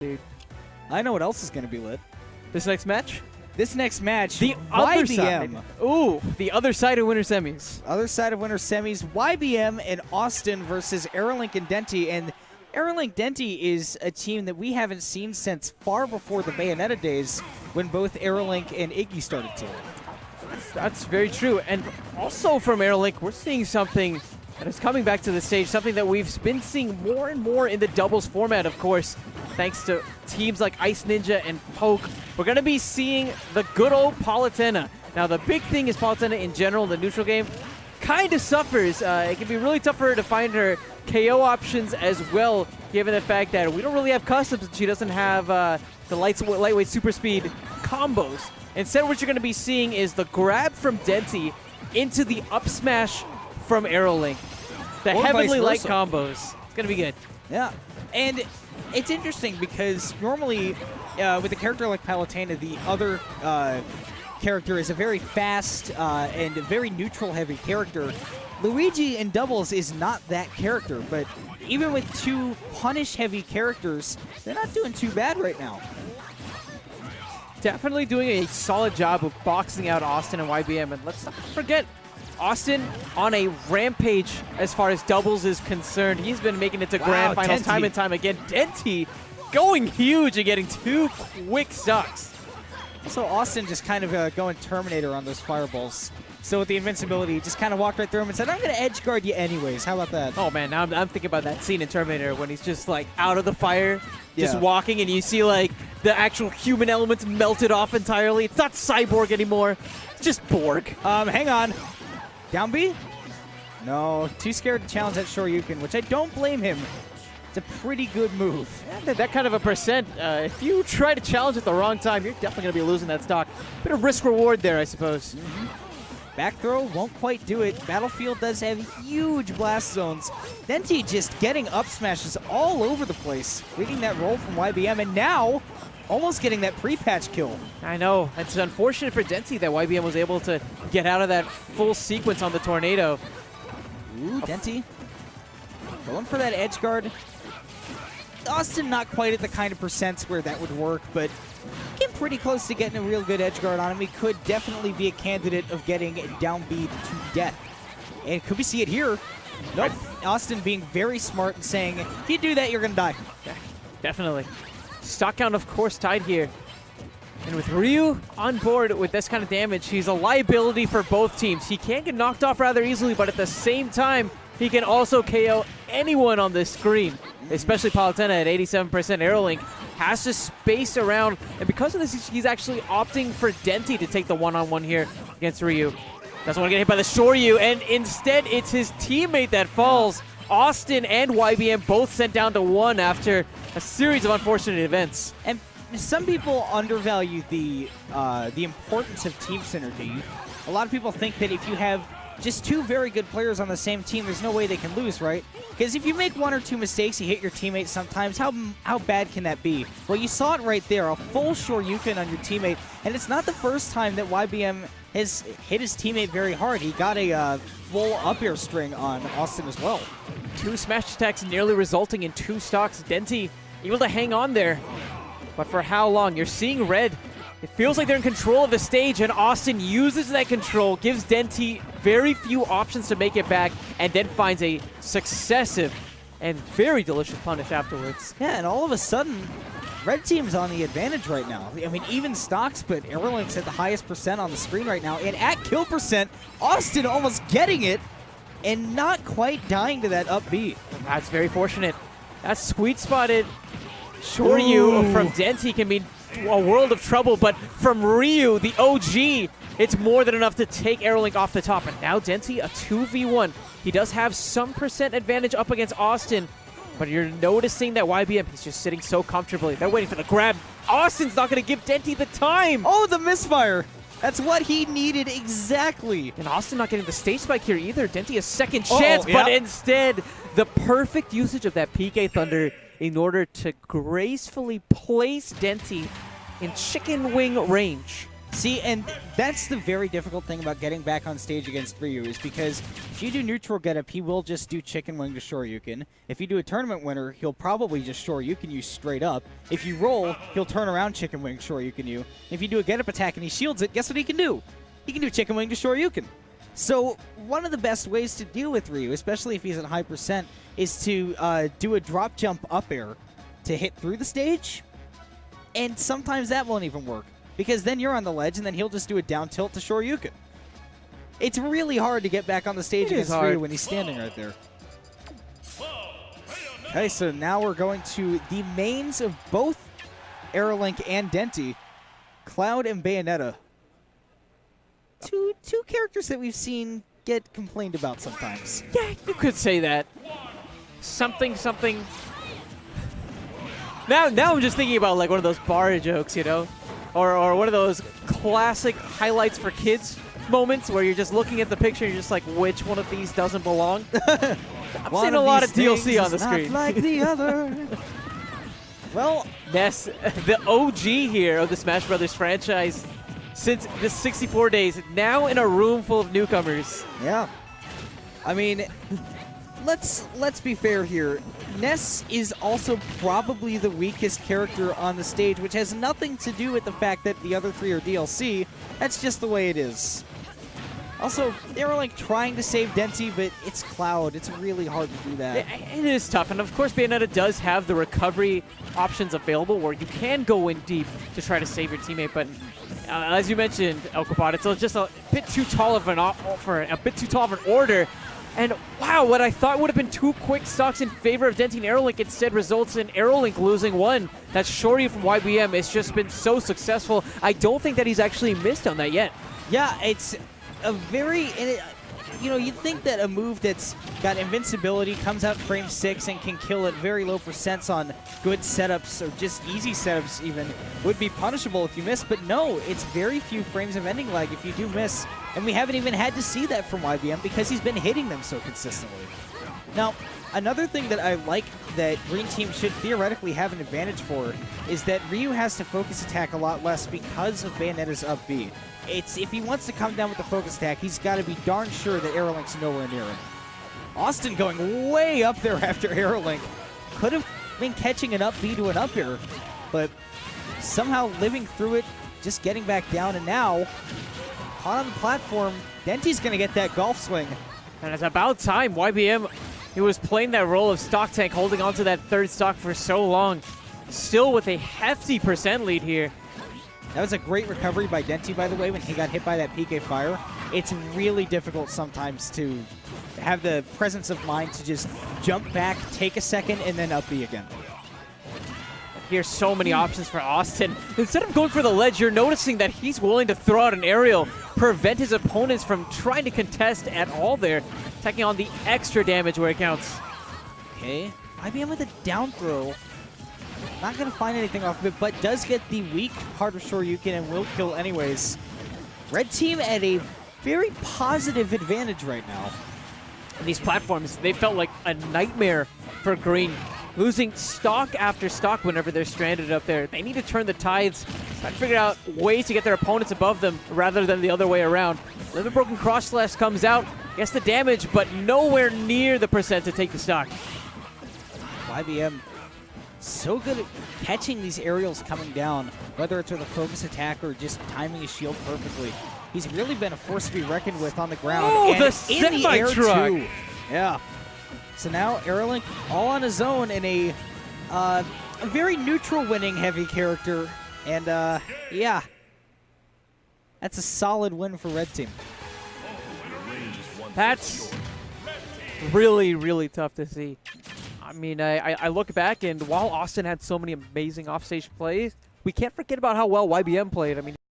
dude. I know what else is going to be lit. This next match? This next match, The other Y.b.M. side. Ooh, the other side of winter semis. Other side of winter semis, Y.b.M. and Awestin versus Aerolink and Denti. And Aerolink Denti is a team that we haven't seen since far before the Bayonetta days when both Aerolink and Iggy started teaming. That's very true. And also from Aerolink, we're seeing something that is coming back to the stage, something that we've been seeing more and more in the doubles format, of course, thanks to teams like Ice Ninja and Poke. We're going to be seeing the good old Palutena. Now, the big thing is Palutena in general, the neutral game, kind of suffers. It can be really tough for her to find her KO options as well, given the fact that we don't really have customs and she doesn't have the lightweight super speed combos. Instead, what you're going to be seeing is the grab from Denti into the up smash from Aerolink. The Or heavenly light vice versa. combos. It's going to be good. Yeah, and it's interesting because normally with a character like Palutena, the other character is a very fast and very neutral-heavy character. Luigi in doubles is not that character, but even with two punish-heavy characters, they're not doing too bad right now. Definitely doing a solid job of boxing out Awestin and Y.b.M. And let's not forget, Awestin on a rampage as far as doubles is concerned. He's been making it to grand finals Denti. time and time again. Denti going huge and getting 2 quick stocks. So Awestin just kind of going Terminator on those fireballs. So with the invincibility, he just kind of walked right through him and said, I'm going to edge guard you anyways. How about that? Oh man, now I'm thinking about that scene in Terminator when he's just like out of the fire, just Yeah. walking, and you see like the actual human elements melted off entirely. It's not Cyborg anymore. It's just Borg. Hang on. Down B? No, too scared to challenge that Shoryuken, which I don't blame him. It's a pretty good move. And that kind of a percent, if you try to challenge at the wrong time, you're definitely going to be losing that stock. Bit of risk-reward there, I suppose. Back throw won't quite do it. Battlefield does have huge blast zones. Denti just getting up smashes all over the place, reading that roll from Y.b.M. and now almost getting that pre-patch kill. I know. It's unfortunate for Denti that Y.b.M. was able to get out of that full sequence on the tornado. Ooh, Denti going for that edge guard. Awestin not quite at the kind of percents where that would work, but getting pretty close to getting a real good edge guard on him. He could definitely be a candidate of getting down B to death. And could we see it here? Nope. Awestin being very smart and saying, if you do that, you're going to die. Yeah, definitely. Stock count, of course, tied here. And with Ryu on board with this kind of damage, he's a liability for both teams. He can get knocked off rather easily, but at the same time, he can also KO anyone on this screen, especially Palutena at 87%. Aerolink has to space around, and because of this, he's actually opting for Denti to take the one-on-one here against Ryu. Doesn't want to get hit by the Shoryu, and instead, it's his teammate that falls. Awestin and Y.b.M. both sent down to 1 after a series of unfortunate events. And some people undervalue the importance of team synergy. A lot of people think that if you have just 2 very good players on the same team, there's no way they can lose, right? Because if you make 1 or 2 mistakes, you hit your teammate sometimes, how bad can that be? Well, you saw it right there, a full Shoryuken on your teammate, and it's not the first time that Y.b.M. has hit his teammate very hard. He got a full up air string on Awestin as well. 2 smash attacks nearly resulting in 2 stocks. Denti able to hang on there, but for how long? You're seeing red. It feels like they're in control of the stage, and Awestin uses that control, gives Denti very few options to make it back, and then finds a successive and very delicious punish afterwards. Yeah, and all of a sudden, red team's on the advantage right now. I mean, even stocks, but Aerolink's at the highest percent on the screen right now. And at kill percent, Awestin almost getting it and not quite dying to that up B. That's very fortunate. That sweet spotted Shoryu from Denti can be a world of trouble, but from Ryu, the OG, it's more than enough to take Aerolink off the top. And now Denti, a 2v1. He does have some percent advantage up against Awestin, but you're noticing that Y.b.M. he's just sitting so comfortably. They're waiting for the grab. Awestin's not going to give Denti the time. Oh, the misfire. That's what he needed exactly. And Awestin not getting the stage spike here either. Denti a second chance, yeah. but instead, the perfect usage of that PK Thunder in order to gracefully place Denti in chicken wing range. See, and that's the very difficult thing about getting back on stage against Ryu, is because if you do neutral getup, he will just do chicken wing to Shoryuken. If you do a tournament winner, he'll probably just Shoryuken you straight up. If you roll, he'll turn around chicken wing Shoryuken you. If you do a getup attack and he shields it, guess what he can do? He can do chicken wing to Shoryuken. So one of the best ways to deal with Ryu, especially if he's at high percent, is to do a drop jump up air to hit through the stage, and sometimes that won't even work, because then you're on the ledge, and then he'll just do a down tilt to Shoryuken. It's really hard to get back on the stage against Ryu when he's standing right there. Okay, so now we're going to the mains of both Aerolink and Denti, Cloud and Bayonetta. Two characters that we've seen get complained about sometimes. Yeah, you could say that. Something. Now I'm just thinking about like one of those bar jokes, you know? Or one of those classic highlights for kids moments where you're just looking at the picture and you're just like, which one of these doesn't belong? I'm seeing a lot of DLC on the screen. Not like the other. Well, Ness, the OG here of the Smash Brothers franchise since the 64 days, now in a room full of newcomers. yeah. I mean, let's be fair here. Ness is also probably the weakest character on the stage, which has nothing to do with the fact that the other three are DLC. That's just the way it is. Also, they were like trying to save Denti, but it's Cloud. It's really hard to do that. It is tough, and of course Bayonetta does have the recovery options available where you can go in deep to try to save your teammate, but as you mentioned, Elkobot, it's just a bit too tall of an order. And wow, what I thought would have been two quick stocks in favor of Denti and Aerolink instead results in Aerolink losing one. That Shorty from Y.b.M has just been so successful. I don't think that he's actually missed on that yet. Yeah, it's a very, you know, you'd think that a move that's got invincibility, comes out frame 6, and can kill at very low percents on good setups, or just easy setups even, would be punishable if you miss, but no, it's very few frames of ending lag if you do miss, and we haven't even had to see that from Y.b.M because he's been hitting them so consistently. Now, another thing that I like that Green Team should theoretically have an advantage for is that Ryu has to focus attack a lot less because of Bayonetta's up B. If he wants to come down with the focus attack, he's got to be darn sure that Aerolink's nowhere near him. Awestin going way up there after Aerolink. Could have been catching an up B to an up air, but somehow living through it, just getting back down, and now, caught on the platform, Denti's going to get that golf swing. And it's about time. Y.b.M, he was playing that role of stock tank, holding on to that third stock for so long. Still with a hefty percent lead here. That was a great recovery by Denti, by the way, when he got hit by that PK fire. It's really difficult sometimes to have the presence of mind to just jump back, take a second, and then up B again. Here's so many options for Awestin. Instead of going for the ledge, you're noticing that he's willing to throw out an aerial, prevent his opponents from trying to contest at all there, taking on the extra damage where it counts. Okay, Y.b.M with a down throw. Not going to find anything off of it, but does get the weak part of Shoryuken and will kill anyways. Red Team at a very positive advantage right now. And these platforms, they felt like a nightmare for Green. Losing stock after stock whenever they're stranded up there. They need to turn the tides, try to figure out ways to get their opponents above them rather than the other way around. Limit Broken Cross Slash comes out, gets the damage, but nowhere near the percent to take the stock. Y.b.M so good at catching these aerials coming down, whether it's with a focus attack or just timing his shield perfectly. He's really been a force to be reckoned with on the ground. Oh, and the in the air semi-truck. too. Yeah. So now Aerolink all on his own in a very neutral winning heavy character. And yeah, that's a solid win for Red Team. That's really, really tough to see. I mean, I look back, and while Awestin had so many amazing offstage plays, we can't forget about how well Y.b.M played. I mean,